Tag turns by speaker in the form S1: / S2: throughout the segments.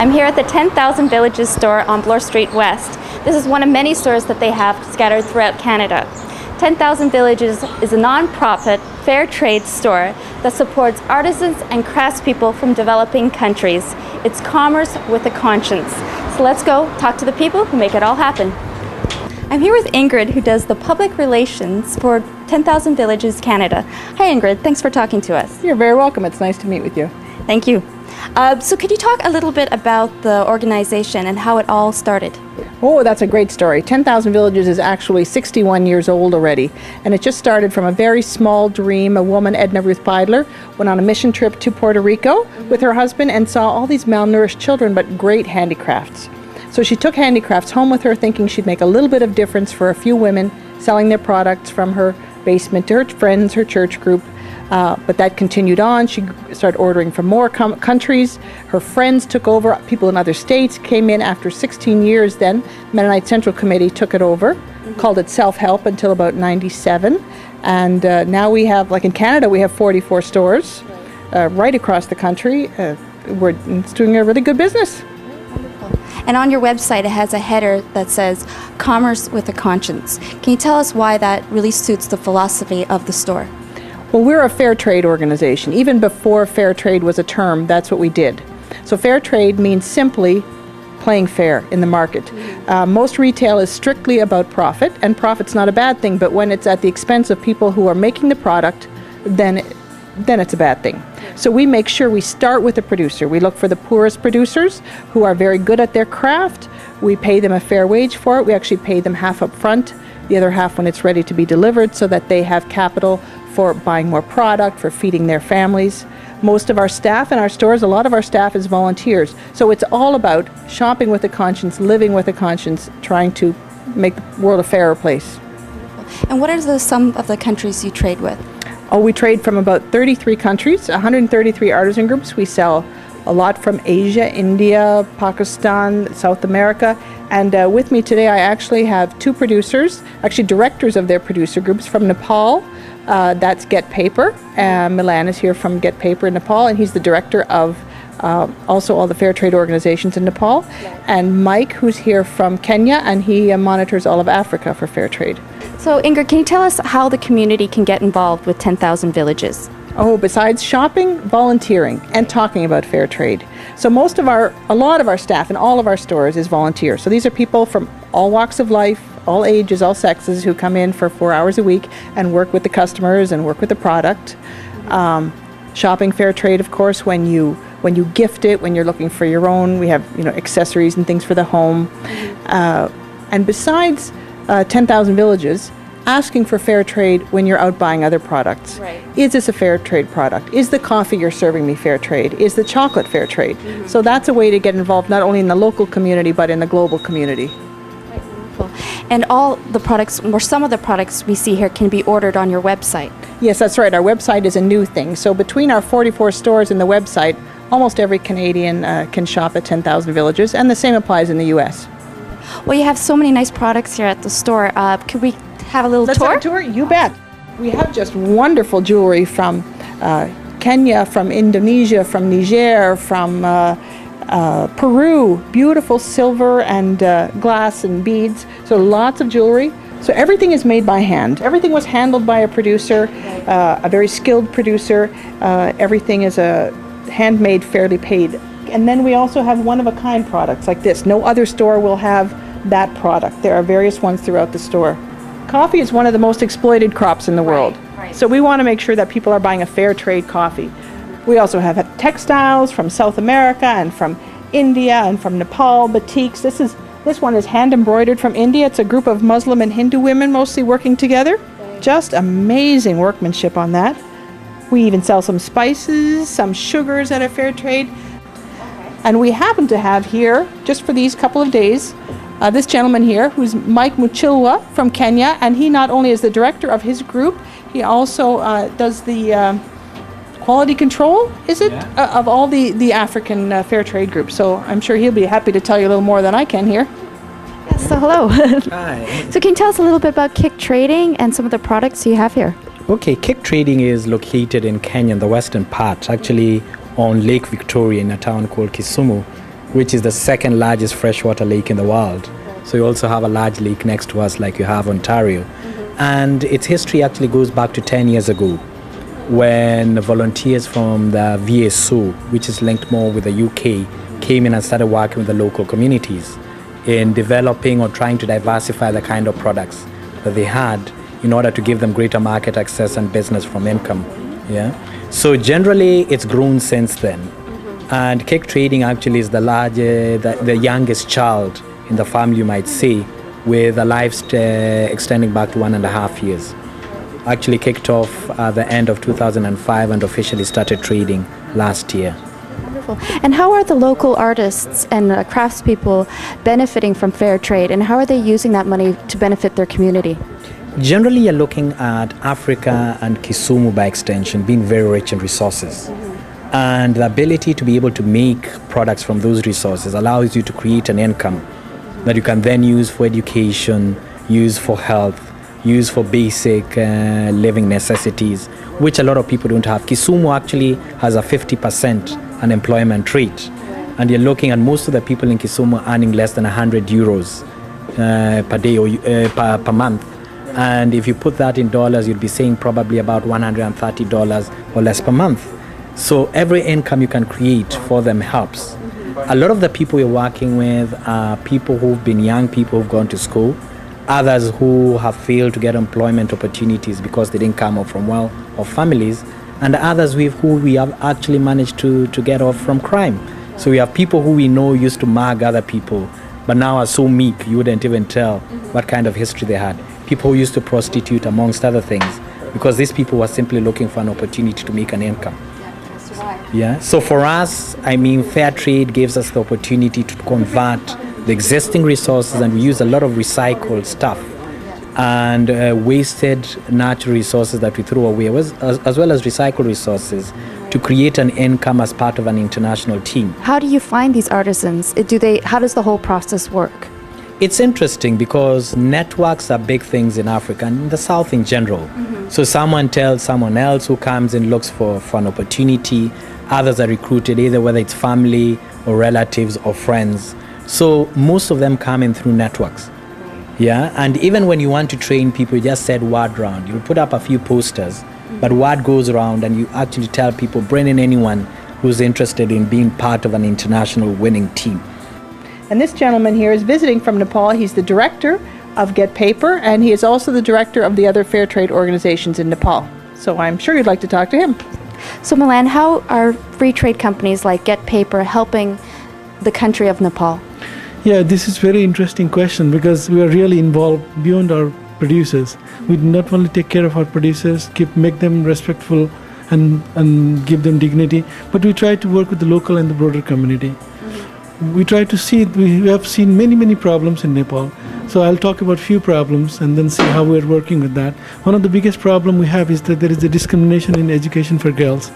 S1: I'm here at the 10,000 Villages store on Bloor Street West. This is one of many stores that they have scattered throughout Canada. 10,000 Villages is a non-profit, fair trade store that supports artisans and craftspeople from developing countries. It's commerce with a conscience. So let's go talk to the people who make it all happen. I'm here with Ingrid, who does the public relations for 10,000 Villages Canada. Hi Ingrid, thanks for talking to us.
S2: You're very welcome. It's nice to meet with you.
S1: Thank you. So could you talk a little bit about the organization and how it all started?
S2: Oh, that's a great story. 10,000 Villages is actually 61 years old already, and it just started from a very small dream. A woman, Edna Ruth Beidler, went on a mission trip to Puerto Rico with her husband and saw all these malnourished children, but great handicrafts. So she took handicrafts home with her, thinking she'd make a little bit of difference for a few women, selling their products from her basement to her friends, her church group. But that continued on. She started ordering from more countries. Her friends took over. People in other states came in after 16 years then. Mennonite Central Committee took it over, called it Self-Help until about 97. And now we have, like in Canada, we have 44 stores right across the country. It's doing a really good business.
S1: And on your website, it has a header that says, Commerce with a Conscience. Can you tell us why that really suits the philosophy of the store?
S2: Well, we're a fair trade organization. Even before fair trade was a term, that's what we did. So fair trade means simply playing fair in the market. Most retail is strictly about profit, and profit's not a bad thing, but when it's at the expense of people who are making the product, then it's a bad thing. So we make sure we start with the producer. We look for the poorest producers who are very good at their craft. We pay them a fair wage for it. We actually pay them half up front, the other half when it's ready to be delivered, so that they have capital for buying more product, for feeding their families. Most of our staff in our stores, a lot of our staff is volunteers. So it's all about shopping with a conscience, living with a conscience, trying to make the world a fairer place.
S1: And what are some of the countries you trade with?
S2: Oh, we trade from about 33 countries, 133 artisan groups. We sell a lot from Asia, India, Pakistan, South America. And with me today, I actually have two producers, actually directors of their producer groups from Nepal. That's Get Paper. Milan is here from Get Paper in Nepal, and he's the director of also all the fair trade organizations in Nepal. And Mike, who's here from Kenya, and he monitors all of Africa for fair trade.
S1: So Ingrid, can you tell us how the community can get involved with 10,000 Villages?
S2: Oh, besides shopping, volunteering, and talking about fair trade. So a lot of our staff in all of our stores is volunteer. So these are people from all walks of life, all ages, all sexes, who come in for 4 hours a week and work with the customers and work with the product. Shopping fair trade, of course, when you gift it, when you're looking for your own, we have accessories and things for the home. And besides 10,000 Villages, asking for fair trade when you're out buying other products.
S1: Right.
S2: Is this a fair trade product? Is the coffee you're serving me fair trade? Is the chocolate fair trade? So that's a way to get involved not only in the local community but in the global community.
S1: Wonderful. And all the products, or some of the products we see here, can be ordered on your website.
S2: Yes, that's right. Our website is a new thing. So between our 44 stores and the website, almost every Canadian can shop at 10,000 Villages, and the same applies in the U.S.
S1: Well, you have so many nice products here at the store. Could we have a little
S2: Let's
S1: tour?
S2: have a tour? You bet. We have just wonderful jewelry from Kenya, from Indonesia, from Niger, from Peru. Beautiful silver and glass and beads. So lots of jewelry. So everything is made by hand. Everything was handled by a producer, a very skilled producer. Everything is handmade, fairly paid. And then we also have one-of-a-kind products like this. No other store will have that product. There are various ones throughout the store. Coffee is one of the most exploited crops in the world.
S1: Right.
S2: So we want to make sure that people are buying a fair trade coffee. We also have textiles from South America and from India and from Nepal, batiks. This one is hand embroidered from India. It's a group of Muslim and Hindu women mostly working together. Just amazing workmanship on that. We even sell some spices, some sugars at a fair trade. And we happen to have here, just for these couple of days, this gentleman here, who's Mike Muchilwa from Kenya, and he not only is the director of his group, he also does the quality control, is it, of all the African fair trade groups. So I'm sure he'll be happy to tell you a little more than I can here.
S1: Yes, so hello.
S3: Hi.
S1: So can you tell us a little bit about Kick Trading and some of the products you have here?
S3: Okay, Kick Trading is located in Kenya, in the western part, actually on Lake Victoria in a town called Kisumu. which is the second largest freshwater lake in the world. So you also have a large lake next to us like you have Ontario. And its history actually goes back to 10 years ago when volunteers from the VSO, which is linked more with the UK, came in and started working with the local communities in developing or trying to diversify the kind of products that they had in order to give them greater market access and business from income. Yeah. So generally, it's grown since then. And cake trading actually is the youngest child in the family, you might say, with a life extending back to 1.5 years. Actually kicked off at the end of 2005 and officially started trading last year.
S1: Wonderful. And how are the local artists and craftspeople benefiting from fair trade, and how are they using that money to benefit their community?
S3: Generally, you're looking at Africa and Kisumu by extension being very rich in resources. And the ability to be able to make products from those resources allows you to create an income that you can then use for education, use for health, use for basic living necessities, which a lot of people don't have. Kisumu actually has a 50% unemployment rate. And you're looking at most of the people in Kisumu earning less than 100 euros per day or per month. And if you put that in dollars, you'd be saying probably about $130 or less per month. So every income you can create for them helps. A lot of the people you're working with are people who've been young people who've gone to school, others who have failed to get employment opportunities because they didn't come up from well-off families, and others who we have actually managed to get off from crime. So we have people who we know used to mug other people, but now are so meek you wouldn't even tell what kind of history they had. People who used to prostitute, amongst other things, because these people were simply looking for an opportunity to make an income. Yeah. So for us, I mean, fair trade gives us the opportunity to convert the existing resources, and we use a lot of recycled stuff and wasted natural resources that we throw away, as well as recycled resources, to create an income as part of an international team.
S1: How do you find these artisans? How does the whole process work?
S3: It's interesting because networks are big things in Africa and in the South in general. So someone tells someone else who comes and looks for an opportunity. Others are recruited, either whether it's family or relatives or friends. So most of them come in through networks. Yeah, and even when you want to train people, you just said word round. You put up a few posters, but word goes around and you actually tell people, bring in anyone who's interested in being part of an international winning team.
S2: And this gentleman here is visiting from Nepal. He's the director of Get Paper, and he is also the director of the other fair trade organizations in Nepal. So I'm sure you'd like to talk to him.
S1: So Milan, how are free trade companies like Get Paper helping the country of Nepal?
S4: Yeah, this is very interesting question because we are really involved beyond our producers. We not only take care of our producers, make them respectful and give them dignity, but we try to work with the local and the broader community. We try to see, we have seen many problems in Nepal. So I'll talk about few problems and then see how we're working with that. One of the biggest problem we have is that there is a discrimination in education for girls.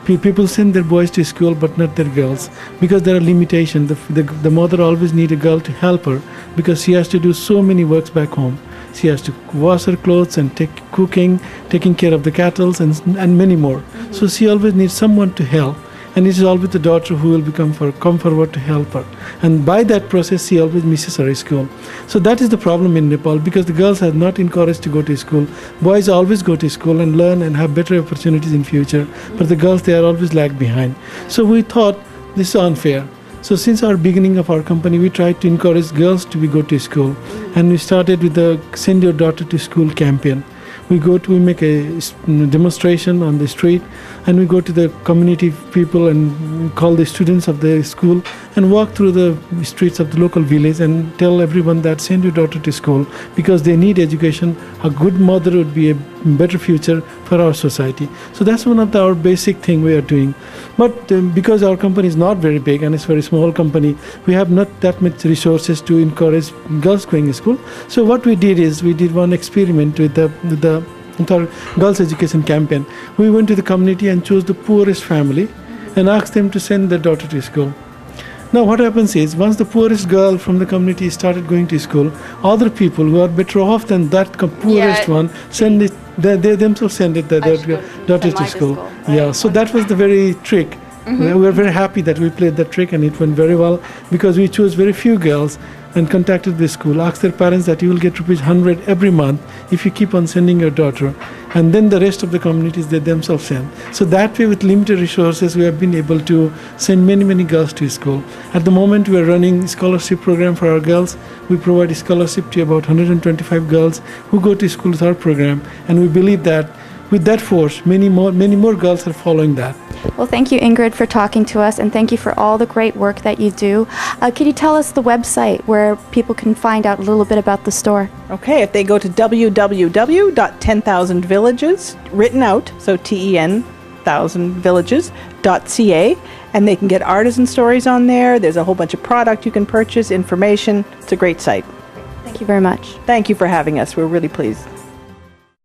S4: People send their boys to school but not their girls because there are limitations. The mother always needs a girl to help her because she has to do so many works back home. She has to wash her clothes and taking care of the cattle and many more. So she always needs someone to help. And it is always the daughter who will come forward to help her. And by that process, she always misses her school. So that is the problem in Nepal because the girls are not encouraged to go to school. Boys always go to school and learn and have better opportunities in future. But the girls, they are always lag behind. So we thought this is unfair. So since our beginning of our company, we tried to encourage girls to go to school. And we started with the Send Your Daughter to School campaign. We make a demonstration on the street, and we go to the community people and call the students of the school and walk through the streets of the local village and tell everyone that send your daughter to school because they need education. A good mother would be a better future for our society. So that's one of our basic thing we are doing. But because our company is not very big and it's a very small company, we have not that much resources to encourage girls going to school. So what we did is we did one experiment with the girls education campaign. We went to the community and chose the poorest family and asked them to send their daughter to school. Now what happens is once the poorest girl from the community started going to school, other people who are better off than that poorest one send it. They themselves send their daughters to school. Yeah, so that was the very trick We were very happy that we played that trick, and it went very well because we chose very few girls and contacted the school, asked their parents that you will get rupees 100 every month if you keep on sending your daughter, and then the rest of the communities they themselves send. So that way, with limited resources, we have been able to send many girls to school. At the moment, we are running scholarship program for our girls. We provide a scholarship to about 125 girls who go to school with our program, and we believe that with that force, many more girls are following that.
S1: Well, thank you, Ingrid, for talking to us, and thank you for all the great work that you do. Can you tell us the website where people can find out a little bit about the store?
S2: Okay, if they go to www.10,000villages, written out, so TEN, 1000villages.ca, and they can get artisan stories on there. There's a whole bunch of product you can purchase, information. It's a great site.
S1: Thank you very much.
S2: Thank you for having us. We're really pleased.